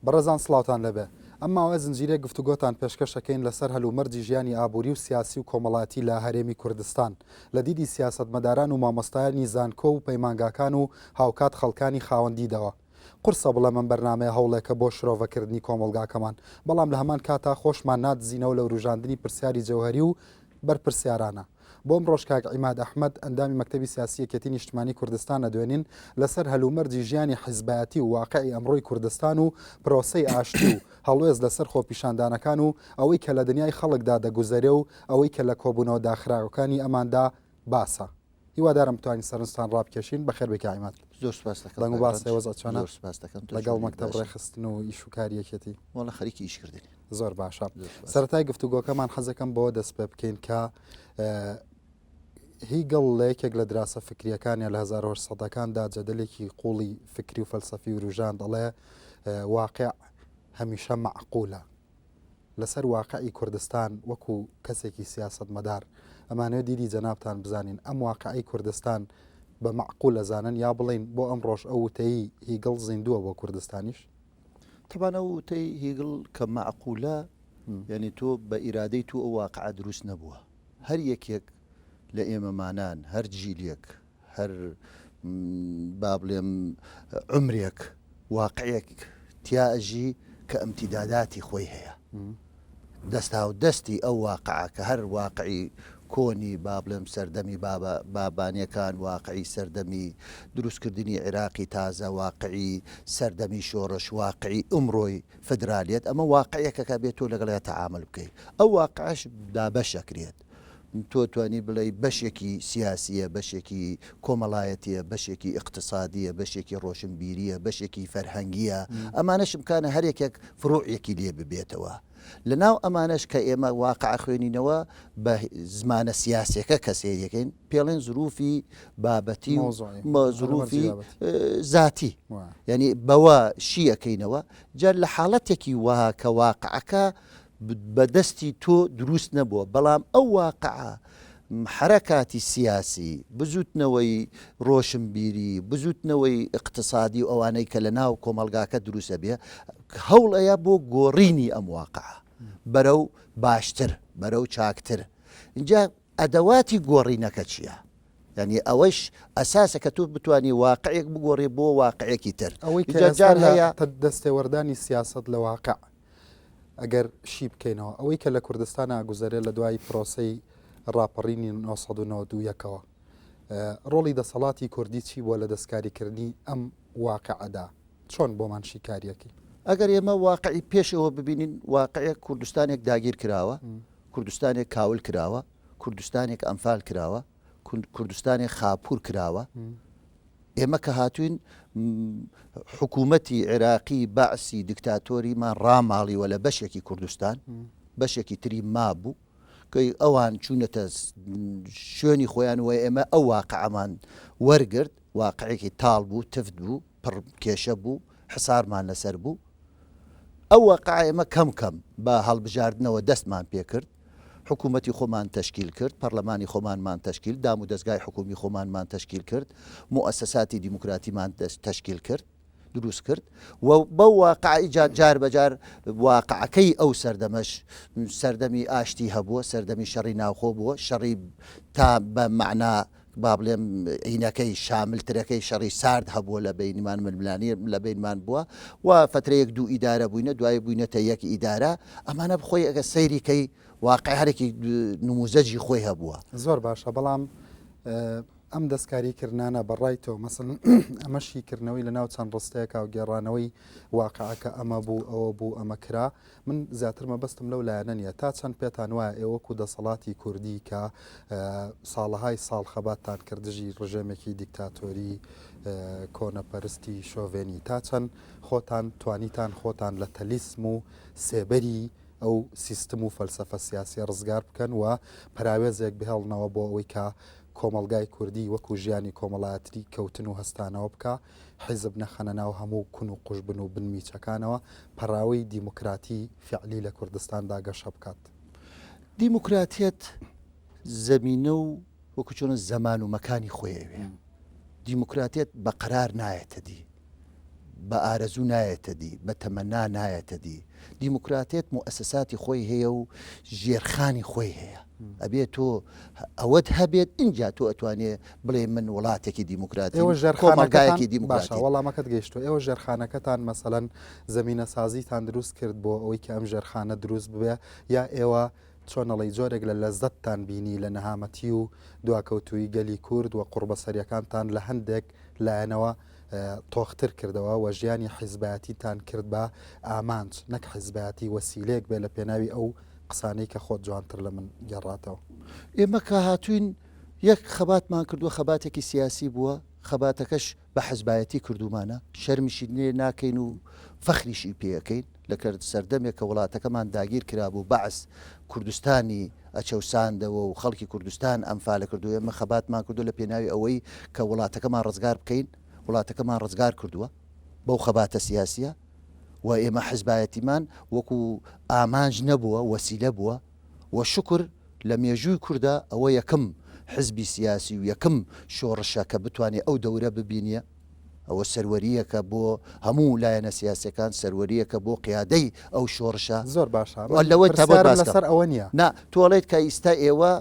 بەڕێزان سڵاوتان لەبێ ئەمما ئەوە زنجیرە گفتوگۆتان پێشکەشەکەین لەسەر هەلومەرجی ژیانی ئابووری و سیاسی و کۆمەڵاتی لە هەرێمی کوردستان لە دیدی سیاسەتمەداران و مامۆستایانی زانکۆ و پەیمانگاکان و هاوکات خەڵکانی خاوەندیدەوە. قورسە بڵێ من بەرنمەیە هەوڵێکە بۆ شرۆڤەکردنی کۆمەلگاکەمان، بەڵام لە هەمان کاتا خۆشمان ناتزینەوە لە وروژاندنی پرسیاری جەوهەری و بەرپرسیارانە. بۆم ڕۆژکاک عیماد ئەحمەد ئەندامی مەکتەبی سیاسی یەکێتی نیشتمانی کوردستان ئەدوێنین لەسەر هەلومەرجی ژیانی حیزبایەتی و واقعی ئەمڕۆی کوردستان و پرۆسەی ئاشتی و هەڵوێز لەسەر خۆپیشاندانەکان و ئەوەی کە لە دنیای خەڵکدا دەگوزەرێ و ئەوەی کە لە کۆبوونەوە داخراوەکانی ئەماندا باسە. هیوادارم توانین سەرنجتان ڕابکێشین بەخێر بێکی عیماد. زۆر سپاس دەکەم. بەنگ و باسی وەزە چۆنە؟ زۆر سپاس دەکەم لەگەڵ مەکتەب ڕێخستن و ئیش و کاری یەکێتی. وەڵا خەریکی ئیشکردنی. زۆر باشە. سەرەتای گفتوگۆکەمان حەزەکەم بۆ دەست پێ بکەین کە هی گەڵ لە یەکێک لە دراسە فکریەکانیان لە 1970ەکاندا جەدەلێکی قوڵی فکری و فەلسەفی و روژان دەڵێ واقع هەمیشە معقولە. لەسەر واقعی کوردستان وەکو کەسێکی سیاسەتمەدار ئەمانەوە دیدی جەنابتان بزانین ئەم واقعی کوردستان بە معقول ئەزانن یا بڵین بۆ ئەم ڕۆژ ئەو وتەی هیگڵ زیندووە بۆ کوردستانیش؟ طبعا ئەو وتەی هیگڵ کە معقولە یعنی تۆ بە ئیرادەی تو ئەو واقعە دروست نەبووە. هەر یەکێک لە ئێمەمانان هەر جیلێک هەر با بڵێم عمرێک واقعەک تیاژی کە ئەمتیداداتی خۆی هەیە دەستا و دەستی ئەو واقعە کە هەر واقعی کۆنی با بڵێم سەردەمی بابانیەکان واقعی سەردەمی دروستکردنی عێراقی تازە واقعی سەردەمی شۆڕش واقعی ئەمڕۆی فدرالیەت ئەمە واقعەکە بێت تۆ لەگەڵ تەعامل بکەیت ئەو واقعش دابەشەکرێت تۆ توانی بڵێ بەشێکی سیاسیە بەشێکی کۆمەڵایەتیە بەشێکی اقتصادیە بەشێکی ڕۆشنبیریە بەشێکی فەرهەنگیە ئەمانەش امکانە هەرێکێک فڕوعیەکی لێ ببێتەوە لە ناو ئەمانش کە ئێمە واقع خوێنینەوە بە زمانە سیاسەکە کەسێریەکەین پێڵێن زروفی بابەتی و زروفی ذاتی یعنی بەوە شیەکەینەوە جا لە حاڵەتێکی وها کە واقعەکە بەدەستی تۆ دروست نەبووە بەڵام ئەو واقعە حرەکاتی سیاسی بزوتنەوەی ڕۆشنبیری بزوتنەوەی اقتصادی و ئەوانەی کە لە ناو کۆمەلگاکە دروستە بێ هەوڵەیە بۆ گۆڕینی ئەم واقعە بەرەو باشتر بەرەو چاکتر اینجا ئەدەواتی گۆڕینەکە چییە؟ یعنی ئەوەش ئەساسە کە تۆ بتانی واقعێک بگۆڕێ بۆ واقعێکی تر ئەوەی جار هەیە دەستێوەردانی سیاست لە واقع ئەگەر شی بکەینەوە ئەوەی کە لە کوردستانە گوزارێت لە دوای پرۆسەی ڕاپەڕینی 1992ەوە ڕۆڵی دەسەڵاتی کوردی چی بووە لە دەستکاریکردنی ئەم واقعەدا چۆن بۆمان شیکاریەکی ئەگەر ئێمە واقعی پێشەوە ببینین واقعەیە کوردستانێک داگیر کراوە کوردستانێک کاول کراوە کوردستانێک ئەمفال کراوە کوردستانێک خاپور کراوە ئێمە کە هاتوین حکوومەتی عێراقی بەعسی دیکتاتۆریمان ڕاماڵیوە لە بەشێکی کوردستان بەشێکی تری مابوو کە ئەوان چوونەتە شوێنی خۆیان وە ئێمە ئەو واقعەمان وەرگرت واقعێکی تاڵ بوو تفت بوو پڕ کێشە بوو حسارمان لەسەر بوو ئەو واقع ئێمە کەم کەم بە هەڵبژاردنەوە دەستمان پێکرد حکوومەتی خۆمان تەشکیل کرد پەرلەمانی خۆمانمان تەشکیل دام و دەستگای حکومی خۆمانمان تەشکیل کرد موسساتی دیموکراتیمان تەشکیل کرد دروست کرد و بەو واقعی جار بەجار واقعەکەی ئەو سەردەمەش سەردەمی ئاشتی هەبووە سەردەمی شەڕی ناوخۆ بووە شەڕی تا بە معنا با بڵێم عینەکەی شاملترەکەی شەڕی سارد هەبووە لە بینمان ململانی لە بینمان بووە و فترەیەک دوو ئیدارە بووینە دوای بووینەتە یەک ئیدارە ئەمانە بخۆی ئەگە سەیریکەی واقع هەرێکی نموزەجی خۆی هەبووە زۆر باشە بەڵام ئەم دەستکاریکردانە بەڕای تۆ مەسن ئەمەشیکردنەوەی لە ناو چەند ڕستەیەکە و گێڕانەوەی واقعەکە ئەمە بوو ئەوە بوو ئەمە کرا من زیاتر مەبەستم لەو لایەنە نیە تا چەند پێتان وایە ئێوەکو دەسەڵاتی کوردی کە ساڵەهای ساڵ خەباتان کردژی ڕژێمێکی دیکتاتۆری کۆنەپەرستی شۆڤێنی تا چەند خۆتان توانیتان خۆتان لە تەلیسم و سێبەری ئەو سیستم و فەلسەفە سیاسی ڕزگار بکەن و پراوێزێک بهێڵنەوە بۆ ئەوەی کە کۆمەلگای کوردی وەکو ژیانی کۆمەڵایەتی کەوتن و هەستانەوە بکە حیزب نەخەنە ناو هەموو کون و قوش بن و بنمیچەکانەوە پەراوەی دیموکراتی فعلی لە کوردستاندا گەشە بکات دیموکراتیەت زەمینە و وەکو چۆن زەمان و مەکانی خۆیەوێ دیموکراتیەت بەقرار نایەتە دی بە ئارەزوو نایەتە دی بە تەمەنا نایەتە دی دیموکراتێت مؤسساتی خۆی هەیە و ژێرخانی خۆی هەیە ئەبێت تۆ ئەوەت هەبێت اینجا تۆ ئەتوانێ بڵێ من وڵاتێکی دیموکراتی کۆمەلگایەکی دیموکراتی وەڵامەکەت گەیشتو ئێوە ژێرخانەکەتان مەسەڵەن زمینە سازیتان دروست کرد بۆ ئەوەی کە ئەم ژێرخانە دروست ببێ یا ئێوە چۆنەڵی جۆرێک لە لەزەتتان بینی لە نەهامەتی و دواکەوتوی گەلی کورد و قوربەسەریەکانتان لە هەندێک لایەنەوە تۆختر کردەوە و ژیانی حیزبایەتیتان کرد بە ئامانج نەک حیزبایەتی وەسیلەیەک بێ لە پێناوی ئەو قسانەی کە خۆت جوانتر لە من گەڕاتەوە ئێمە کە هاتوین یەک خەباتمان کردووە خەباتێکی سیاسی بووە خەباتەکەش بە حیزبایەتی کردومانە شەرمیشی نێ ناکەین و فەخریشی پێەکەین لە کرد سەردەمێک کە وڵاتەکەمان داگیر کرابوو بەعس کوردستانی ئەچەوساندەوە و خەڵکی کوردستان ئەمفالە کردو ئێمە خەباتمان کردو لە پێناوی ئەوەی کە وڵاتەکەمان ڕزگار بکەین وڵاتەکەمان ڕزگار کردووە بەو خەباتە سیاسیە و ئێمە حیزبایەتیمان وەکو ئامانج نەبووە وەسیلە بووە و شکر لە مێژووی کووردا ئەوە یەکەم حزبی سیاسی و یەکەم شۆڕشە کە بتوانێت ئەو دەورە ببینیە ئەوە سەروەریەکە بۆ هەموو لایەنە سیاسەکان سەروەریەکە بۆ قیادەی ئەو شۆڕشە زۆر باشە لەوە لەسەر ئەوە نییە نا تۆڵێت کە ئیستا ئێوە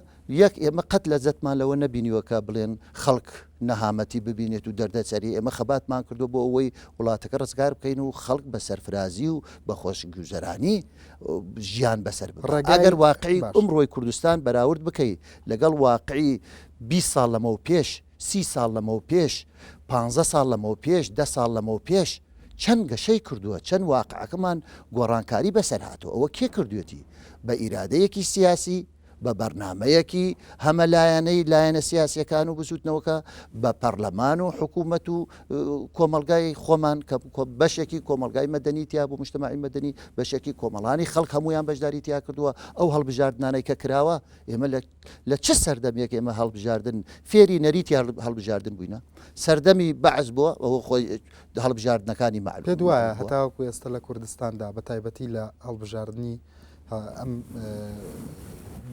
یەک ئێمە قەت لە زەتمان لەوە نبینیوەکە بڵێن خەڵک نەهامەتی ببینێت و دەردەچەری ئێمە خەباتمان کردو بۆ ئەوەی وڵاتەکە ڕزگار بکەین و خەڵک بە سەرفرازی و بە خۆشگوزەرانی ژیان بەسەر ئەگەر واقعی ئەمڕۆی کوردستان بەراورد بکەیت لەگەڵ واقعی 20 ساڵ لەمەوە پێش 30 ساڵ لەمەوە پێش 15 ساڵ لەمەوە پێش 10 ساڵ لەمەوە پێش چەند گەشەی کردووە چەند واقعەکەمان گۆڕانکاری بەسەر هاتووە ئەوە کێ کردوێتی بە ئیرادەیەکی سیاسی بە بەرنمەیەکی هەمە لایەنە سیاسیەکان و بسووتنەوەکە بە پەرلەمان و حکوومەت و کۆمەلگای خۆمان کە بەشێکی کۆمەلگای مەدەنیتیا بۆ مجتمعی مەدەنی بەشێکی کۆمەڵانی خەڵک هەمویان بەشداریتیا کردووە ئەو هەڵبژاردنانەی کە کراوە ئێمە لە چه سەردەمێک ئێمە هەڵبژاردن فێری نەریتی هەڵبژاردن بووینە سەردەمی بەعز بووە ئەوە خۆی هەڵبژاردنەکانی معلوم پێ دوایە هەتاوەکو ئێستا لە کوردستاندا بە تایبەتی لە هەڵبژاردننی ئەم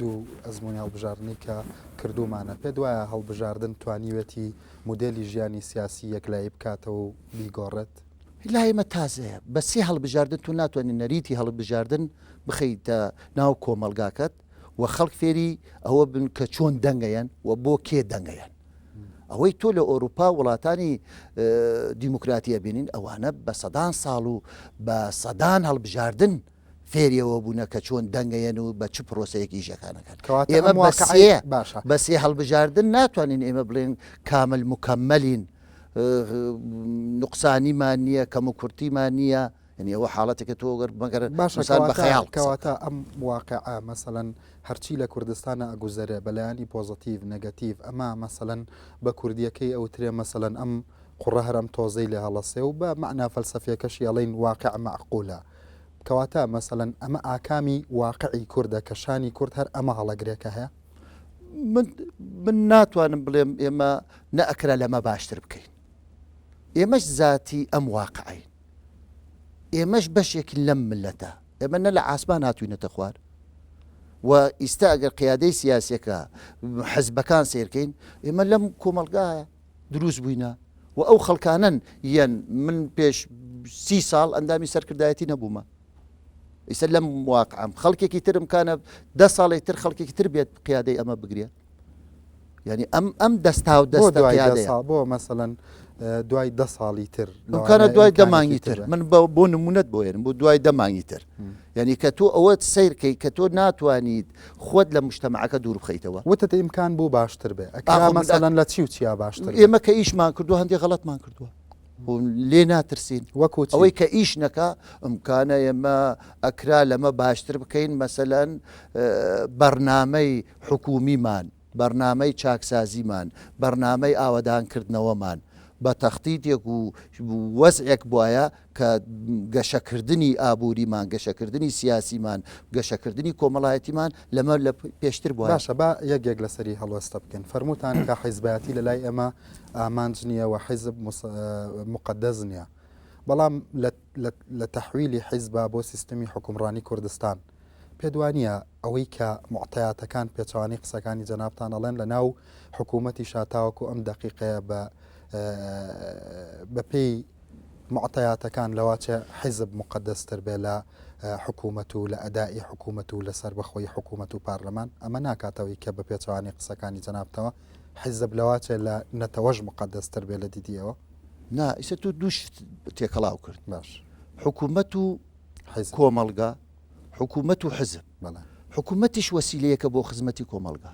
دوو ئەزمموی هەڵبژاردننی کە کردومانە پێ دوایە هەڵبژاردن توانیوێتی مدلی ژیانی سیاسی یەکلایی بکاتەوە و بیگۆڕێت لایمە تازەیە بەسی هەڵبژاردن تو ناتوانین نەریتی هەڵبژاردن بخەیتە ناو کۆمەلگاکەت و خەڵک فێری ئەوە بن کە چۆن دەنگەیان و بۆ کێ دەنگەیان ئەوەی تۆ لە ئۆروپا وڵاتانی دیموکراتیە بینین ئەوانە بە سەدان ساڵ و بە سەدان هەڵبژاردن فێریەوە بوونە کە چۆن دەنگەیەن و بە چ پرۆسەیەکی ژەکانەکەن ئێمە بەسێ هەڵبژاردن ناتوانین ئێمە بڵێن کامل مکەمەلین نقصانیمان نییە کەم و کورتیمان نییە ینی ئەوە حاڵەتێکە تۆ مەگەر باشان بە خەیاڵ کەواتە ئەم واقعە مەسەڵەن هەرچی لە کوردستانە ئەگوزەرێ بەلایانی پۆزتیڤ نەگەتیڤ ئەمە مەسەڵەن بە کوردیەکەی ئەوترێ مەسەڵەن ئەم قوڕە هەرم تۆزەی لە هەڵەسێ و بە مەعنا فەلسەفیەکەشی ئەڵێن واقع معقولە کەواتە مەسەڵەن ئەمە ئاکامی واقعی کووردە کەشانی کورد هەر ئەمە هەڵەگرێکە هەیە من ناتوانم بڵێم ئێمە نەئەکرا لەمە باشتر بکەین ئێمەش ذاتی ئەم واقعین ئێمەش بەشێکی لەم ملەتە ئێمە نە لە ئاسمان هاتووینەتە خوار و ئیستا ئەگەر قیادەی سیاسەکە حەزبەکان سیرکەین ئێمە لەم کۆمەلگایە دروست بووینە و ئەو خەڵکانن یەن من پێش 30 ساڵ ئەندامی سەرکردایەتی نەبوومە ئیسە لەم واقعم خەڵکێکی ترم کانە 10 ساڵی تر خەڵکێکی تر بێت قیادەی ئەمە بگرێ ینی ئەم دەستا و دەستە بۆ مەسەڵەن دوای 10 ساڵی تر کانە دوای دەمانگی تر من بۆ نمونەت بۆێنم بۆ دوای دەمانگی تر ینی کە تۆ ئەوەت سیرکەی کە تۆ ناتوانیت خۆت لە مجتەمەعەکە دوور بخەیتەوە وتت ئیمکان بوو باشتر بێ مەسەڵەن لە چی و چیا باشتر ئێمە کە ئیشمان کردو هەندێک غەڵەتمان کردووە لێ ناترسین وەکو ئەوەی کە ئیش نەکە ئەمکانە ئێمە ئەکرا لەمە باشتر بکەین مەسەلەن بەرنامەی حکومیمان بەرنامەی چاکسازیمان بەرنامەی ئاوەدانکردنەوەمان بە تەختیتێک و وەزعێک بواە کە گەشەکردنی ئابووریمان گەشەکردنی سیاسیمان گەشەکردنی کۆمەڵایەتیمان لەمە لە پێشتر بووە باشە با یەکێک لەسەری هەڵوەستە بکەن فەرموتان کە حیزبەتی لە لای ئێمە ئامانج نییە و حیزب مقدەز نییە بەڵام لە تەحویلی حیزبە بۆ سیستمی حکومڕانی کوردستان پێدوانیە ئەوەی کە معتەیاتەکان پێچوانی قسەکانی جەنابتان ئەڵێن لە ناو حکوومەتی شاتاوەکو ئەم دەقیقەیە بە پێی معطياتەکان لەواچە حیزب مقدەستر بێ لە حکوومەت و لە ئەدای حکوومەت و لەسەر بەخۆی حکوومەت و پارلەمان ئەمە ناکاتەوەی کە بە پێچوانی قسەکانی جەنابتەوە حیزب لەواچێ لە نەتەوەش مقدەستر بێ لە دیدیەوە نا ئیسە تو دووش تێکەڵاو کرد باش حکوومەت و حیزب کۆمەڵگا حکوومەت و حزب بەڵێ حکوومەتیش وەسیلەیەکە بۆ خزمەتی کۆمەڵگا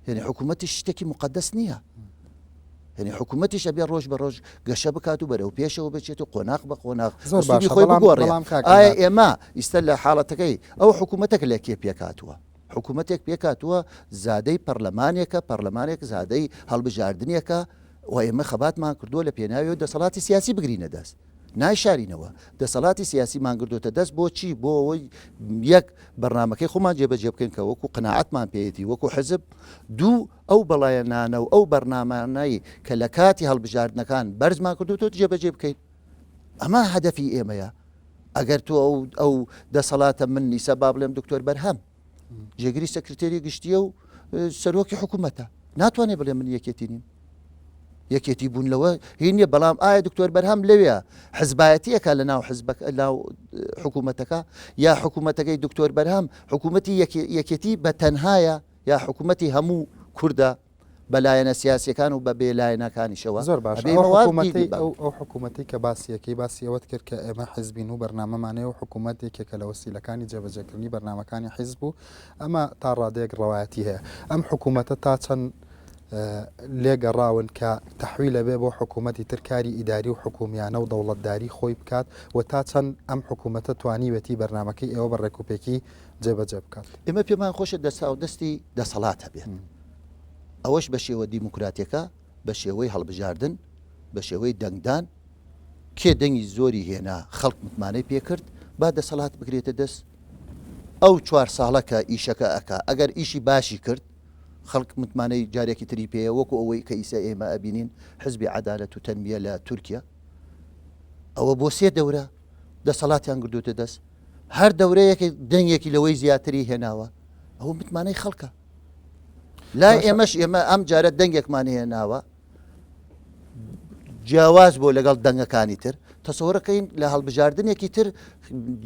یعنی حکوومەتیش شتێکی مقدەس نییە یعنی حکوومەتیش ئەبێ ڕۆژ بە ڕۆژ گەشە بکات و بەرەو پێشەوە بچێت و قۆناق بە قۆناق زۆر باشە، خۆی بەڵام بگۆڕێ کاکە ئایا ئێمە ئیستا لە حاڵەتەکەی ئەو حکوومەتێک لە کێ پێکاتوە حکوومەتێک پێکاتوە زادەی پەرلەمانێک زادەی هەڵبژاردنێکە و ئێمە خەباتمان کردووە لە پێناوی و دەسەڵاتی سیاسی بگرینە دەست نایشارینەوە دەسەڵاتی سیاسیمان گردوتە دەست بۆچی بۆ ئەوەی یەک بەرنمەکەی خۆمان جێبەجێ بکەین کە وەکو قەناعەتمان پێێتی وەکو حزب دوو ئەو بەڵایەنانە و ئەو بەرنامانەی کە لە کاتی هەڵبژاردنەکان بەرزمان کردوتۆ جێبەجێ بکەین ئەمە هەدەفی ئێمەیە ئەگەر تۆ ئەو دەسەڵاتە من نیسە با بڵێم دکتۆر بەرهەم جێگیری سەکرتێری گشتیە و سەرۆکی حکوومەتە ناتوانێ بڵێ من یەکێتی نیم یەکێتی بوونلەوە هینیە بەڵام ئایا دکتۆر بەرهەم لەوێ حزبایەتیەکە لە ناو ناو حکوومەتەکە یا حکوومەتەکەی دکتۆر بەرهەم حکوومەتی یەکێتی بە تەنهایە یا حکوومەتی هەموو کووردە بەلایەنە سیاسیەکان و بە بێلایەنەکانیشەوە زۆر باش ئەو حکوومەتی کە باسیەکەی باسی ئەوەت کرد کە ئێمە حزبین و بەرنامەمانەیە و حکوومەتێکێکە لە وسیلەکانی جێبەجێکردنی بەرنامەکانی حیزب و ئەمە تا ڕادەیەک ڕەوایەتی هەیە ئەم حکوومەتە تا چەند لێگەڕاون کە تەحویلە بێ بۆ حکوومەتی ترکاری ئیداری و حکومیانە و دەوڵەتداری خۆی بکات و تا چەند ئەم حکوومەتە توانیوێتی بەرنمەکەی ئێوە بە ڕێکوپێکی جێبەجێ بکات ئێمە پێمان خۆشە دەستا و دەستی دەسەڵات هەبێت ئەوەش بە شێوە دیموکراتیەکە بە شێوەی هەڵبژاردن بە شێوەی دەنگدان کێ دەنگی زۆری هێنا خەڵک متمانەی پێکرد با دەسەڵات بگرێتە دەست ئەو 4 ساڵەکە ئیشەکە ئەکا ئەگەر ئیشی باشی کرد خەڵک متمانەی جارێکی تری پێەیە وەکو ئەوەی کە ئیسە ئێمە ئەبینین حزبی عەدالەت و تەنمیە لە تورکیا ئەوە بۆ 3 دەورە دەسەڵاتیان گردوتە دەست هەر دەورەیەکی دەنگێکی لەوەی زیاتری هێناوە ئەوە متمانەی خەڵکە لای ئێمەش ئێمە ئەم جارە دەنگێکمان هێناوە جیاواز بۆ لەگەڵ دەنگەکانی تر تەسەوەرەکەین لە هەڵبژاردنێکی تر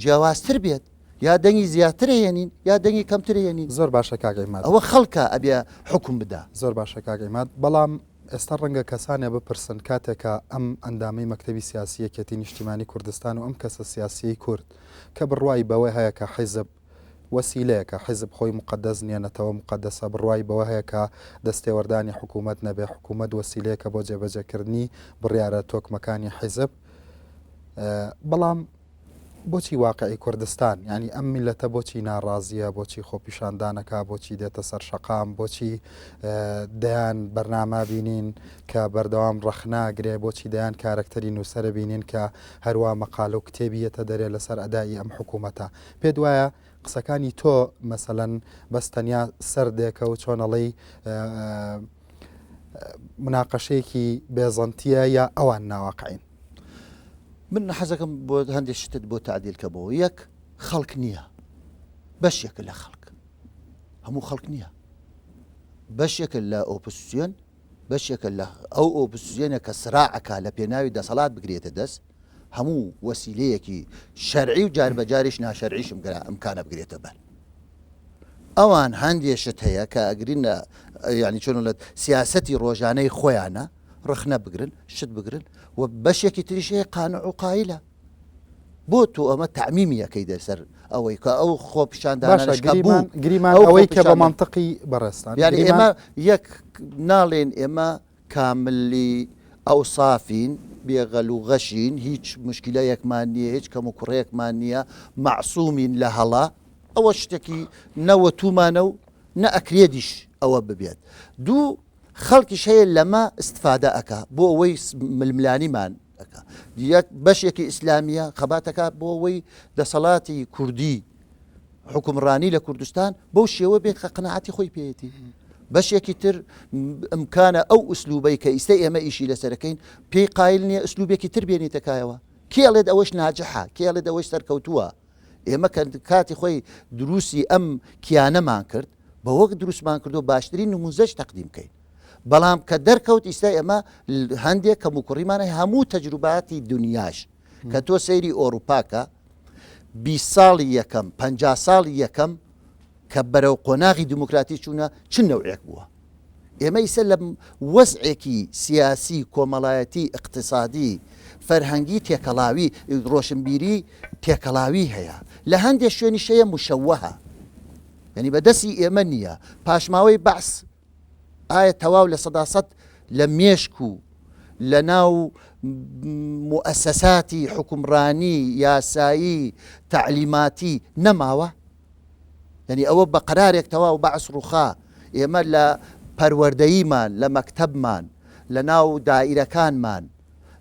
جیاوازتر بێت یا دەنگی زیاتر هێنین یا دەنگی کەمتر هێنین زۆر باشە کاگەیمات ئەوە خەڵکە ئەبێ حکم بدا زۆر باشە کاگەیمات بەڵام ئێستا ڕەنگە کەسانێ بپرسن کاتێکە ئەم ئەندامەی مەکتەبی سیاسیەکەتی نیشتیمانی کوردستان و ئەم کەسە سیاسی کورد کە بڕوای بەوەی هەیە کە حیزب وەسیلەیەکە حیزب خۆی مقدەس نیەنەتەوە مقدەسە بڕوای بەوە هەیە کە دەستێوەردانی حکوومەت نەبێ حکوومەت وەسیلەیەکە بۆ جێبەجێکردنی بڕیارە تۆکمەکانی حیزب بەڵام بۆچی واقعی کوردستان ینی ئەم میلەتە بۆچی ناڕازیە بۆچی خۆپیشاندانەکە بۆچی دێتە سەر شەقام بۆچی دەیان بەرنامە بینین کە بەردەوام ڕەخناگرێ بۆچی دەیان کارکتەری نووسرە بینین کە هەروە مەقال و کتێبیەتە دەرێ لەسەر ئەدای ئەم حکوومەتە پێ وایە قسەکانی تۆ مەسەلەن بەستەنیا سەردێکە و چۆنەڵی مناقەشەیەکی بێزەنتیە یا ئەوان ناواقعین من حەزەکەم بۆ هەندێک شتت بۆ تعدیلکەبەوە یەک خەڵک نییە بەشێکە لە خەڵک هەموو خەڵک نییە بەشێکە لە ئۆپۆزیسیۆن بەشێکە لە ئەو ئۆپۆزیسیۆنە کە سراعەکە لە پێناوی دەسەڵات بگرێتە دەست هەموو وەسیلەیەکی شەرعی و جاربەجاریش ناشەرعیش ئەمکانە بگرێتە بەر ئەوان هەندێشت هەیە کە ئەگرینە ینی چۆن لە سیاسەتی ڕۆژانەی خۆیانە ڕخنە بگرن شت بگرن و بەشێکی تریشەیە قانع و قایلە بۆ تۆ ئەمە تعمیمیەکەی دەسەر ئەوەی کە ئەو خۆپیشاندانەشکە بوو گریمان ئەوەی کە بە منطقی بەڕێستان یعنی ئێمە یەک ناڵێن ئێمە کاملی ئەو سافین بێغەل و غەشین هیچ مشکلەیەکمان نییە هیچ کەم و کوڕەیەکمان نییە معسوومین لە هەڵا ئەوە شتێکی نەوە تومانە و نەئەکرێدیش ئەوە ببێت دوو خەڵکیش هەیە لەمە استفادە ئەکا بۆ ئەوەی ململانیمان ئەکا یەک بەشێکی ئیسلامیە خەباتەکە بۆ ئەوەی دەسەڵاتی کوردی حکومڕانی لە کوردستان بەو شێوە بێت کە قەناعەتی خۆی پێێتی بەشێکی تر ئەمکانە ئەو ئوسلوبەی کە ئیستا ئێمە ئیشی لەسەرەکەین پێی قایل نییە ئوسلوبێکی تر بێنیتەکایەوە کێڵێت ئەوەش ناجەحە کێڵێت ئەوەش سەرکەوتووە ئێمە کاتی خۆی دروستی ئەم کیانەمان کرد بە وەک دروستمان کردو باشترین نموزەش تەقدیم بکەین بەڵام کە دەرکەوت ئیستا ئێمە هەندێک کەم و کوڕیمانە هەموو تەجروباتی دنیاش کە تۆ سەیری ئۆروپاکە 20 ساڵی یەکەم 50 ساڵی یەکەم کە بەرەو قۆناغی دموکراتی چوونە چ نەوعێک بووە ئێمە ئیسە لە وەزعێکی سیاسی کۆمەڵایەتی اقتصادی فەرهەنگی تێکەڵاوی ڕۆشنبیری تێکەڵاوی هەیە لە هەندێک شوێنی شەیە مشەوەها ینی بەدەستی ئێمە نییە پاشماوەی بەعس ئایا تەواو لە سەداسەد لە مێشک و لە ناو مؤسساتی حکومڕانی یاسایی تعلیماتی نەماوە ینی ئەوە بە قەرارێک تەواو بەعس ڕووخا ئێمە لە پەروەردەییمان لە مەکتەبمان لە ناو دائیرەکانمان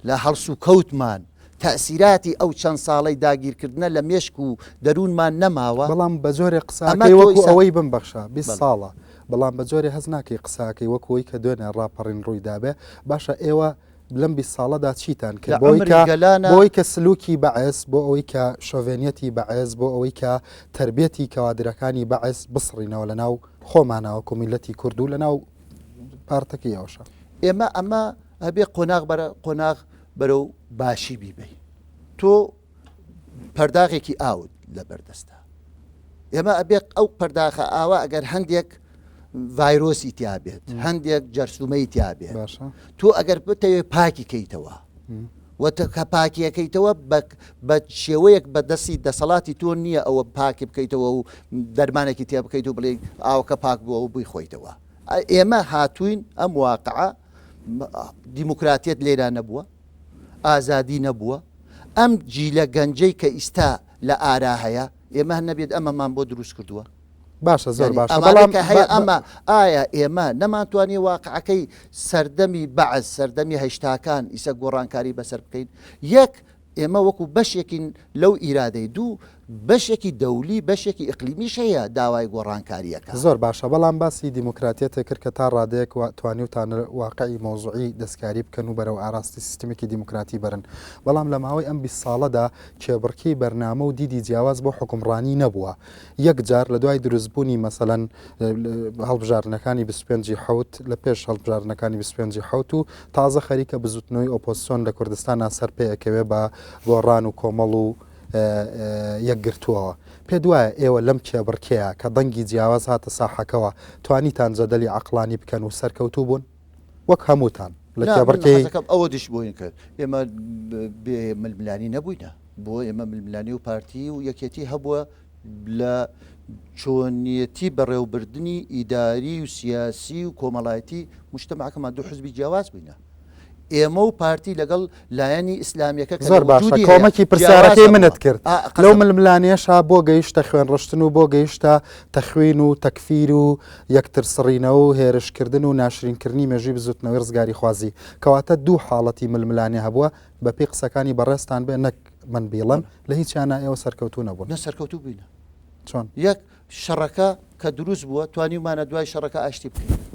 لە هەڵس و کەوتمان تەسیراتی ئەو چەند ساڵەی داگیرکردنە لە مێشک و دەروونمان نەماوە بەڵام بە زۆرێ قساکەی وەکو ئەوەی بمبەخشە 20 ساڵە بەڵام بە زۆرێ هەز ناکەی قساکەی وەکوەوەی کە دوێنێ ڕاپەڕین ڕوویدابێ باشە ئێوە لەم 20 ساڵەدا چیتان کرد بۆی کە سلوکی بەعس بۆ ئەوەی کە شۆڤێنیەتی بەعس بۆ ئەوەی کە تربێتی کەوادرەکانی بەعس بسڕینەوە لە ناو خۆمانەوە کۆمیلەتی کورد و لە ناو پارتەکەی ئەوشە ئێمە ئەمە ئەبێ قۆناغ بەرەو باشی بیبی تۆ پەرداغێکی ئاوت لە بەردەستە ئێمە ئەبێ ئەو پەرداخە ئاوە ئەگەر هەندێک ڤایرۆسی تیابێت هەندێک جەرسومەی تیابێت تۆ ئەگەر بتەوێ پاکی کەیتەوە کە پاکیەکەیتەوە بە شێوەیەک بە دەستی دەسەڵاتی تۆ نییە ئەوە پاکی بکەیتەوە و دەرمانێکی تێ بکەیت و بڵێ ئاوکە پاک بووە و بووی خۆیتەوە ئێمە هاتوین ئەم واقعە دیموکراتیت لێرا نەبووە ئازادی نەبووە ئەم جیلە گەنجەی کە ئیستا لە ئارا هەیە ئێمە نەبێت ئەمەمان بۆ دروست کردووە باشە زۆر باشە بەڵام هەیە ئەمە ئایا ئێمە نەمانتوانی واقعەکەی سەردەمی بەعز سەردەمی هەشتاکان ئیسە گۆڕانکاری بەسەر بکەین یەک ئێمە وەکو بەشێکین لەو ئیرادەی دوو بەشێکی دەولی بەشێکی ئەقلیمیش هەیە داوای گۆڕانکاریەکە زۆر باشە بەڵام باسی دیموکراتیەتە کرد کە تا ڕادەیەک توانیوتان واقعی مۆزوعی دەستکاری بکەن و بەرەو ئاراستی سیستمێکی دیموکراتی برن بەڵام لە ماوەی ئەم 20 ساڵەدا کێبڕکەی بەرنامە و دیدی جیاواز بۆ حکومڕانی نەبووە یەک جار لە دوای دروستبوونی مەسەلەن هەڵبژارنەکانی 25 حوت لە پێش هەڵبژارنەکانی 25 حوت و تازە خەریکە بزوتنەوەی ئۆپۆزیسیۆن لە کوردستانە سەر پێیەکەوێ بە گۆڕان و کۆمەڵ و یەکگرتووەوە پێ دوایە ئێوە لەم کێبڕکەیە کە دەنگی جیاواز هاتە ساحەکەەوە توانیتان جەدەلی عەقلانی بکەن و سەرکەوتوو بوون وەک هەمووتان لە کێبڕکەی ئەوە دیش بووین کرد ئێمە بێ ململانی نەبووینە بۆ ئێمە ململانی و پارتی و یەکێتی هەبووە لە چۆنیەتی بەڕێوەبردننی ئیداری و سیاسی و کۆمەڵایەتی مجتەمەعەکەمان دوو حزبی جیاواز بووینە ئێمە و پارتی لەگەڵ لایەنی ئیسلامیەکە زۆر باشە کۆمەکی پرسیارەکەی منت کرد لەو ململانیەشا بۆ گەیشتە خوێنڕشتن و بۆ گەیشتە تەخوین و تەکفیر و یەکتر سڕینەوە و هێرشکردن و ناشرینکردنی مێژوی بزوتنەوەی ڕزگاری خوازی کەواتە دوو حاڵەتی ململانی هەبووە بە پێی قسەکانی بەڕێستان بێ نەک من بیڵم لە هیچیانە ئێوە سەرکەوتو نەبوون نە سەرکەوتو بووینە چۆن یەک شەڕەکە کە دروست بووە توانیمانە دوای شەڕەکە ئاشتی بکەین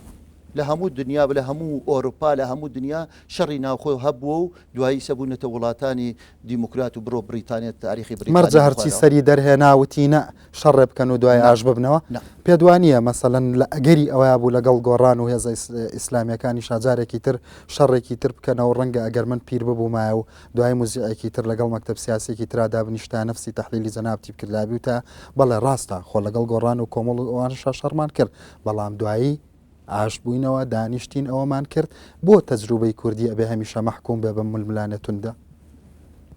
لە هەموو دنیا لە هەموو ئۆروپا لە هەموو دنیا شەڕی ناوخۆ هەبووە و دوایی سەبوونەتە وڵاتانی دیموکرات و بڕۆ بریتانیت تاریخی مەرجە هەرچی سەری دەرهێناوتینە شەڕێ بکەن و دوای ئاش ببنەوە پێدوانیە مەسەلەن لە ئەگەری ئەوەیە بوو لەگەڵ گۆڕان و هێزە ئیسلامیەکانی شاجارێکی تر شەڕێکی تر بکەنەوە ڕەنگە ئەگەر من پیر ببوومایە و دوای موزیعێکی تر لەگەڵ مەکتەب سیاسێکی ترادا بنیشتا نفسی تەحلیلی جەنابتی بکردلابی وتە بەڵێ ڕاستە خۆ لەگەڵ گۆڕان و کۆمەڵ ئەوانشا شەڕمان کرد بەڵام دوایی ئاش بووینەوە دانیشتین ئەوەمان کرد بۆ تەجروبەی کوردی ئەبێ هەمیشە مەحکوم بێ بە ململانە توندە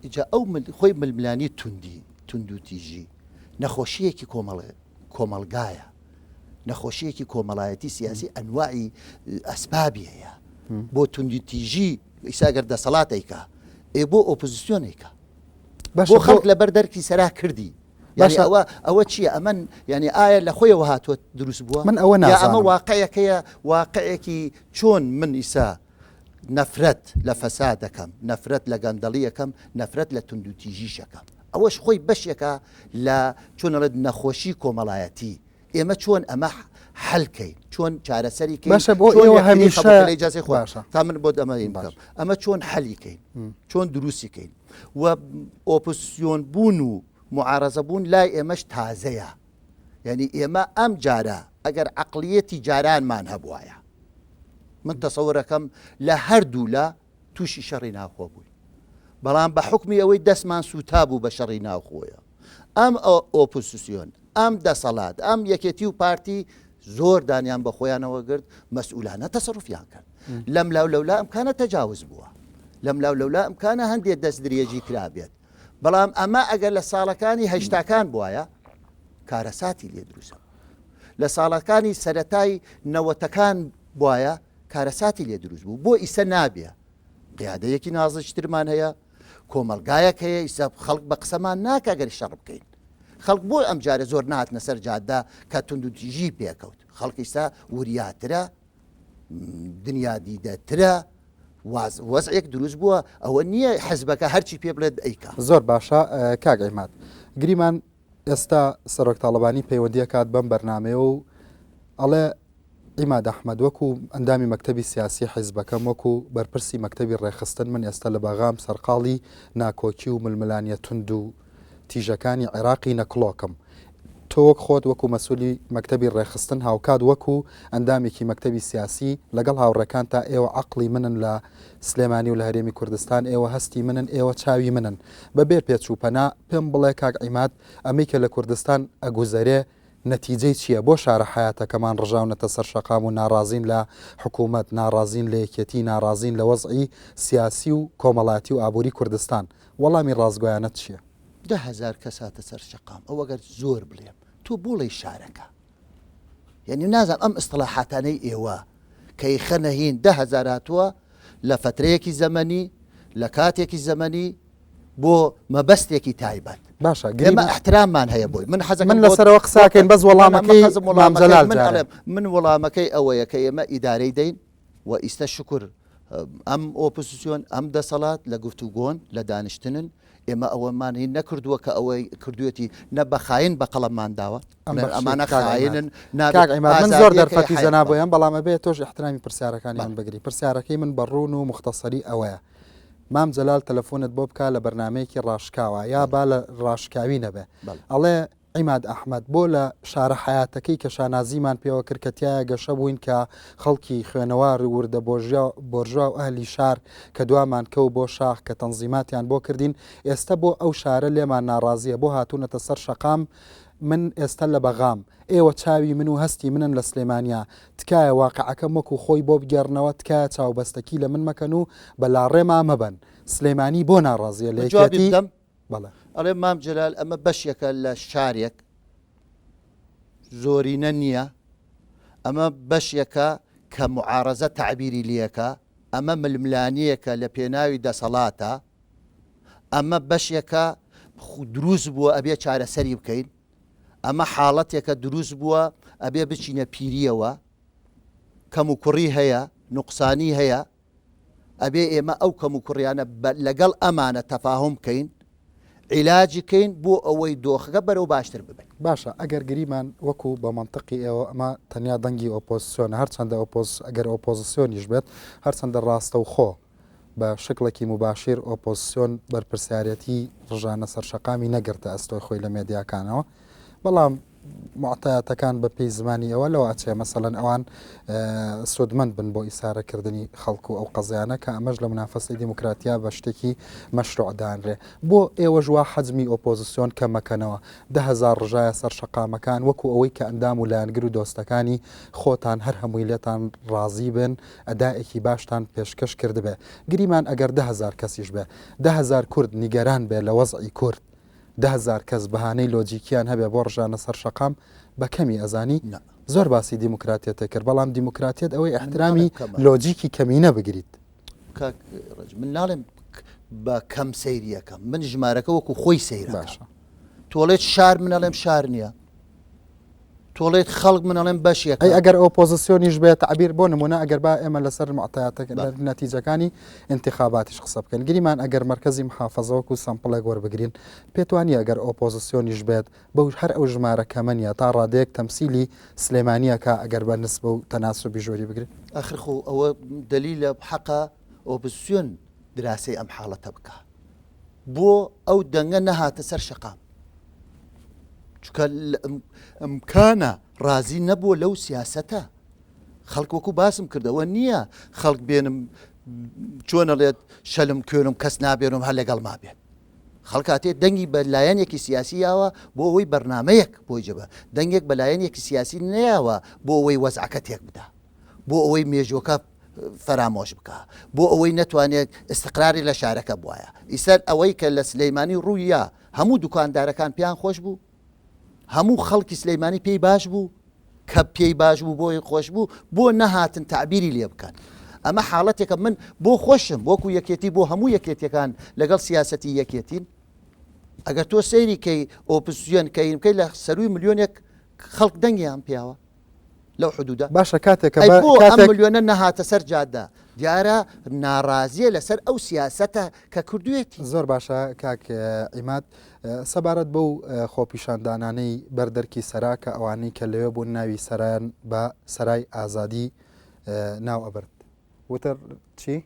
ئیجا ئەو خۆی ململانی تند و تیژی نەخۆشیەکی کۆمەلگایە نەخۆشیەکی کۆمەڵایەتی سیاسی ئەنواعی ئەسبابی هەیە بۆ توندی تیژی ئیساگەر دەسەڵاتێکە بۆ ئۆپۆزیسیۆنێکە بۆ خەڵک لەبەر دەرکی سەرا کردی ئەوە چییە ئەمن ینی ئایا لە خۆیەوە هاتووە دروست بووە من ئەوە ئەمە واقعەکەیە واقعێکی چۆن من ئیسا نەفرەت لە فەساد دەکەم نەفرەت لە گەندەڵیەکەم نەفرەت لە تند و تیژیشەکەم ئەوەش خۆی بەشێکە لە چۆنەڵێت نەخۆشی کۆمەڵایەتی ئێمە چۆن ئەمە حەلکەین چۆن چارەسەریکەین باشە بۆ ئێوە هەمیشە ئیجازەی خۆ تا من بۆ ئەمە بکەم ئەمە چۆن حەلیکەین چۆن دروستیکەین و ئۆپۆزیسیۆن بوون و معارەزە بوون لای ئێمەش تازەیە یعنی ئێمە ئەم جارە ئەگەر عەقلیەتی جارانمان هەبوایە من تەسەوڕەکەم لە هەردوو لە تووشی شەڕی ناوخۆ بووی بەڵام بە حکمی ئەوەی دەستمان سوتا بوو بە شەڕی ناوخۆیە ئەم ئۆپۆزیسیۆن ئەم دەسەڵات ئەم یەکێتی و پارتی زۆر دانیان بە خۆیانەوە گرت مەسئولانە تەسەڕوفیان کرد لەم لاو لەولا ئەمکانە تەجاوز بووە لەم لاو لەولا ئەمکانە هەندێک دەست درێژی کرابێت بەڵام ئەمە ئەگەر لە ساڵەکانی هەشتاکان بواە کارەساتی لێ دروستە لە ساڵەکانی سەرەتای نەوەتەکان بواە کارەساتی لێ دروست بوو بۆ ئیسە نابێ قیادەیەکی نازشترمان هەیە کۆمەلگایەک هەیە ئیسە خەڵک بە قسەمان ناکە گەری شەڕ بکەین خەڵک بۆ ئەم جارە زۆر نهاتنە سەر جاددا کە تونند و تیژی پێکەوت خەڵک ئیسا وریاترە دنیا دیدەترە وەزعێک دروست بووە ئەوە نییە حەزبەکە هەرچی پێ بڵێت ئەیکا زۆر باشە کاک عیماد گریمان ئێستا سەرۆک تاڵەبانی پەیوەندیە کات بەم بەرنمەیە و ئەڵێ عیماد ئەحمەد وەکو ئەندامی مەکتەبی سیاسی حیزبەکەم وەکو بەرپرسی مەکتەبی ڕێخستن من ئێستا لە باغام سەرقاڵی ناکۆکی و ململانیە تونند و تیژەکانی عێراقی نەکڵۆکم تۆ وەک خۆت وەکو مەسئولی مەکتەبی ڕێخستن هاوکات وەکو ئەندامێکی مەکتەبی سیاسی لەگەڵ هاوڕەکان تا ئێوە عقلی منن لە سلێمانی و لە هەرێمی کوردستان ئێوە هەستی منن ئێوە چاوی منن بەبێر پێچووپەنا پێم بڵێ کاک عیماد ئەمەی کە لە کوردستان ئەگوزەرێ نەتیجەی چییە بۆ شارە حیاتەکەمان ڕژاونەتە سەر شەقام و ناڕازین لە حکوومەت ناڕازین لە یەکێتی ناڕازین لە وەزعی سیاسی و کۆمەڵاتی و ئابووری کوردستان وەڵامی ڕازگۆیانەت چییە؟ 10,000 کەس هاتە سەر شەقام ئەو ئەگەر زۆر بڵێم تۆ بۆڵی شارەکە یعنی نازانم ئەم ئەستەلاحاتانەی ئێوە کەی خەنەهین 10,000 هاتووە لە فترەیەکی زەمەنی لە کاتێکی زەمەنی بۆ مەبەستێکی تایبەت باشە ئێمە احتراممان هەیە بۆی من لەسەرەوە قساکەین بەس وەڵامەکەی من وەڵامەکەی ئەوەیە کە ئێمە ئیدارەی دەین و ئیستە شکر ئەم ئۆپۆزیسیۆن ئەم دەسەڵات لە گفتوگۆن لە دانیشتنن ئێمە ئەوەمان هی نەکردووە کە ئەوەی کردوێتی نە بەخاین بە قەڵەممان داوە ئەمانە خاینن من زۆر دەرفەتی زەنابۆیان بەڵامە بێت تۆش احترامی پرسیارەکانیان بگری پرسیارەکەی من بەڕوون و مختصری ئەوەیە مام جەلال تەلەفۆنت بۆ بکە لە بەرنمەیەکی ڕاشکاوە یا با لە ڕاشکاوی نەبێ ئەڵێ عیماد ئەحمەد بۆ لە شارە حیاتەکەی کە شانازیمان پێوە کردکەتیایە گەشە بووین کە خەڵکی خوێنەوار وردە بۆژوا و ئەهلی شار کە دوامان کەو بۆ شاخ کە تەنزیماتیان بۆ کردین ئێستا بۆ ئەو شارە لێمان ناڕازیە بۆ هاتوونەتە سەر شەقام من ئێستا لە بەغام ئێوە چاوی من و هەستی منن لە سلێمانیا تکایە واقعەکەم وەکو خۆی بۆ بگەڕنەوە تکایە چاوبەستەکی لە من مەکەن و بەلاڕێما مەبن سلێمانی بۆ ناڕازیە لە جوابی بەڵێ ئەڵێ مام جەلال ئەمە بەشێکە لە شارێک زۆرینە نییە ئەمە بەشێکە کە معارەزە تعبیری لەکە ئەمە ململانیەکە لە پێناوی دەسەڵاتە ئەمە بەشێکە دروست بووە ئەبێ چارەسەری بکەین ئەمە حاڵەتێکە دروست بووە ئەبێ بچینە پیریەوە کەم و کوڕی هەیە نوقسانی هەیە ئەبێ ئێمە ئەو کەم و کوڕیانە لەگەڵ ئەمانە تەفاهم بکەین عیلاجیکەین بۆ ئەوەی دۆخەکە بەرەو باشتر ببین باشە ئەگەر گریمان وەکو بە منطقی ئێوە ئەمە تەنیا دەنگی ئۆپۆزیسیۆن هەرچەندە ئەگەر ئۆپۆزیسیۆنیش بێت هەرچەندە ڕاستە و خۆ بە شکلێکی مباشیر ئۆپۆزیسیۆن بەرپرسیارەتی ڕژانە سەرشەقامی نەگرتە ئەستۆی خۆی لە مێدیاکانەوە بەڵام معتایەتەکان بە پێی زمانی ئەوە لەوە ئەچێ مەسەڵەن ئەوان سودمەند بن بۆ ئیسارەکردنی خەڵکو ئەو قەزیانە کە ئەمەش لە منافەسەی دیموکراتیا بە شتێکی مەشروعدانرێ بۆ ئێوە ژوا حەزمی ئۆپۆزیسیۆن کە مەکەنەوە 10,000 ڕژایە سەر شەقامەکان وەکو ئەوەی کە ئەندام و لایەنگر و دۆستەکانی خۆتان هەر هەمووی لێتان ڕازی بن ئەدایەکی باشتان پێشکەش کردبێ گریمان ئەگەر 10,000 کەسیش بێ 10,000 کورد نیگەران بێ لە وەزعی کورد 10,000 کەس بەهانەی لۆجیکیان هەبێ بۆ ڕژانە سەر شەقام بە کەمی ئەزانی زۆر باسی دیموکراتیەتە کرد بەڵام دیموکراتیت ئەوەی احترامی لۆجیکی کەمینە بگریت من ناڵێم بە کەم سەیریەکەم من ژمارەکە وەکو خۆی سەیر باشە تۆڵێت شار منەڵێم شار نییە تۆڵێت خەڵک منەڵێم بەشێک ئەگەر ئۆپۆزیسیۆنیش بێت عبیر بۆ نمونە ئەگەر با ئێمە لەسەر معتایەتەکە نەتیجەکانی انتخاباتیش قسە بکەن گریمان ئەگەر مرکزی محافەزەوەکو سامپڵێک وەربگرین پێتوانی ئەگەر ئۆپۆزیسیۆنیش بێت بەو هەر ئەو ژمارە کەمەنیە تا ڕادەیەک تەمسیلی سلێمانیەکە ئەگەر بە نسبە و تەناسوبی ژۆری بگرێت ئەخر خۆ ئەوە دلیلە حەقا ئۆپۆزیسیۆن دراسی ئەم حاڵەتە بکە بۆ ئەو دەنگە نەهاتە سەر شەقام چکە ئەمکانە ڕازی نەبووە لەو سیاسەتە خەڵک وەکو باسم کردەوە نییە خەڵک بێنم چۆنەڵێت شەلم کوێنم کەس نابێنم هەر لەگەڵ ما بێت خەڵکاتێ دەنگی بە لایەنێکی سیاسی یاوە بۆ ئەوەی بەرنمەیەک بۆی جەبە دەنگێک بە لایەنێکی سیاسی نەیەوە بۆ ئەوەی وەزعەکە تێک بدا بۆ ئەوەی مێژوەکە فەرامۆش بکە بۆ ئەوەی نەتوانێت استقراری لە شارەکە بواە ئیسەر ئەوەی کە لە سلەیمانی ڕوویە هەموو دوکاندارەکان پێیان خۆش بوو هەموو خەڵکی سلەیمانی پێی باش بوو کە پێی باش بوو بۆی خۆش بوو بۆ نەهاتن تعبیری لێ بکەن ئەمە حاڵەتێکە من بۆ خۆشم وەکو یەکێتی بۆ هەموو یەکێتیەکان لەگەڵ سیاسەتی یەکێتین ئەگەر تۆ سەیری کەی ئۆپسیۆن کەیمکەی لە سەروی ملیۆنێک خەڵک دەنگیان پیاوە لەو حدودا باشە کاتێکە بۆ ئەم ملیۆنە نەهاتە سەر جادە دیارە ناڕازیە لەسەر ئەو سیاسەتە کە کردوێتی زۆر باشە کاک ئیماد سەبارەت بەو خۆپیشاندانانەی بەردەرکی سەراکە ئەوانەی کە لەوێ بوون ناوی سەرایان بە سەرای ئازادی ناو ئەبرد وتر چی؟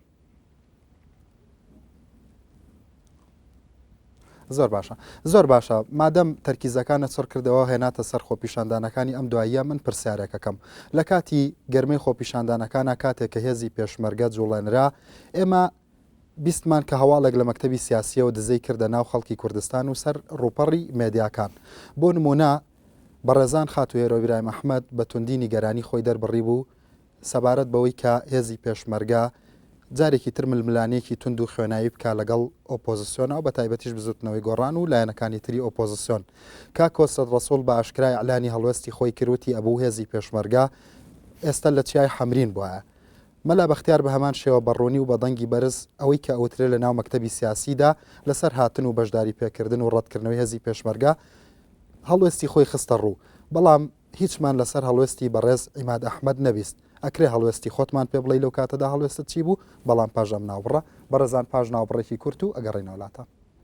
زۆر باشە مادەم تەرکیزەکانە چڕ کردەوە هێناتە سەر خۆپیشاندانەکانی ئەم دواییە من پرسیارێکەکەم لە کاتی گەرمەی خۆپیشاندانەکانە کاتێک کە هێزی پێشمەرگە جوڵێنرا ئێمە بیستمان کە هەواڵێک لە مەکتەبی سیاسیەوە دزەی کردە ناو خەڵکی کوردستان و سەر ڕووپەڕی مێدیاکان بۆ نمونە بەڕێزان خاتوێرۆ ئیبراهیم ئەحمەد بە توندی نیگەرانی خۆی دەربڕی بوو سەبارەت بەوەی کە هێزی پێشمەرگە جارێکی تر ململانێکی تونند و خوێنایی بکە لەگەڵ ئۆپۆزیسیۆنەوە بە تایبەتیش بزوتنەوەی گۆڕان و لایەنەکانی تری ئۆپۆزیسیۆن کا کۆسەد ڕەسوڵ بە ئاشکرای ئەلانی هەڵوەستی خۆی کردوتی ئەبوو هێزی پێشمەرگە ئێستا لە چیای حەمرین بووە مەلا بەختیار بە هەمان شێوە بەڕوونی و بەدەنگی بەرز ئەوەی کە ئەوترێ لە ناو مەکتەبی سیاسیدا لەسەر هاتن و بەشداری پێکردن و ڕەتکردنەوەی هێزی پێشمەرگە هەڵوێستی خۆی خستە ڕوو بەڵام هیچمان لەسەر هەڵوێستی بەڕێز عیماد ئەحمەد نەبیست ئەکرێ هەڵوێستی خۆتمان پێ بڵێ لەو کاتەدا هەڵوێستت چی بوو بەڵام پاژەم ناوبڕە بەڕێزان پاژ ناوبڕێکی کورت و ئەگەڕێنەوە وڵاتە